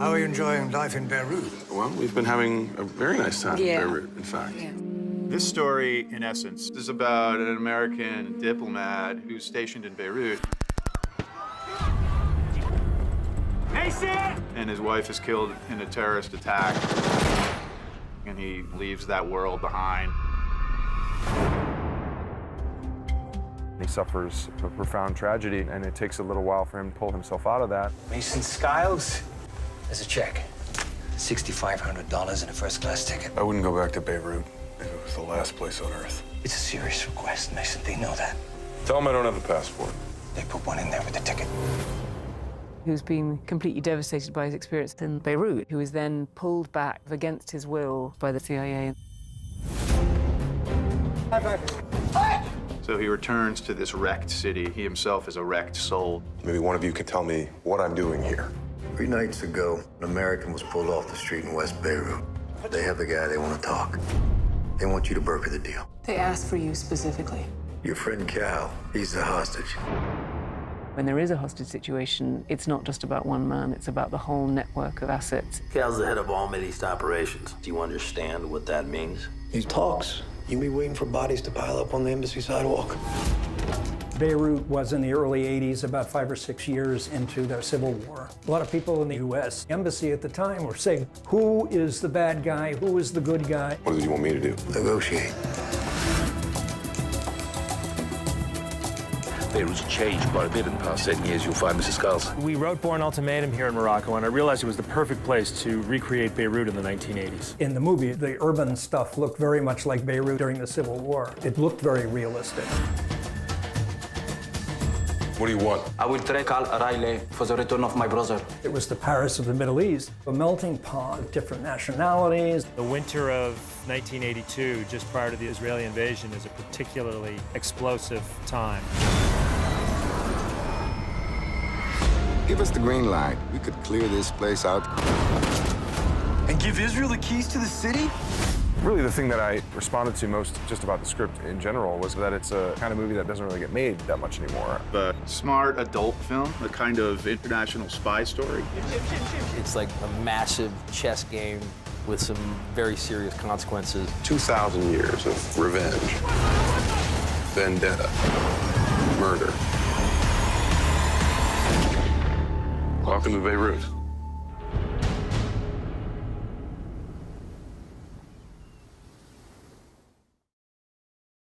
How are you enjoying life in Beirut? Well, we've been having a very nice time in Beirut, in fact. This story, in essence, is about an American diplomat who's stationed in Beirut. And his wife is killed in a terrorist attack. And he leaves that world behind. He suffers a profound tragedy, and it takes a little while for him to pull himself out of that. Mason Skiles, there's a check. $6,500 and a first-class ticket. I wouldn't go back to Beirut if it was the last place on earth. It's a serious request, Mason. They know that. Tell them I don't have a passport. They put one in there with the ticket. Who's been completely devastated by his experience in Beirut, who is then pulled back against his will by the CIA. So he returns to this wrecked city. He himself is a wrecked soul. Maybe one of you could tell me what I'm doing here. 3 nights ago, an American was pulled off the street in West Beirut. They have the guy they want to talk. They want you to broker the deal. They asked for you specifically. Your friend Cal, he's the hostage. When there is a hostage situation, it's not just about one man, it's about the whole network of assets. Cal's the head of all Middle East operations. Do you understand what that means? He talks. You'll be waiting for bodies to pile up on the embassy sidewalk. Beirut was in the early 80s, about 5 or 6 years into the Civil War. A lot of people in the U.S. embassy at the time were saying, who is the bad guy? Who is the good guy? What do you want me to do? Negotiate. Beirut's changed quite a bit in the past 10 years, you'll find, Mrs. Skiles. We wrote Born Ultimatum here in Morocco, and I realized it was the perfect place to recreate Beirut in the 1980s. In the movie, the urban stuff looked very much like Beirut during the Civil War. It looked very realistic. What do you want? I will trade Cal Riley for the return of my brother. It was the Paris of the Middle East, a melting pot of different nationalities. The winter of 1982, just prior to the Israeli invasion, is a particularly explosive time. Give us the green light. We could clear this place out. And give Israel the keys to the city? Really, the thing that I responded to most just about the script in general was that it's a kind of movie that doesn't really get made that much anymore. A smart adult film, a kind of international spy story. It's like a massive chess game with some very serious consequences. 2,000 years of revenge, vendetta, murder. Welcome to Beirut.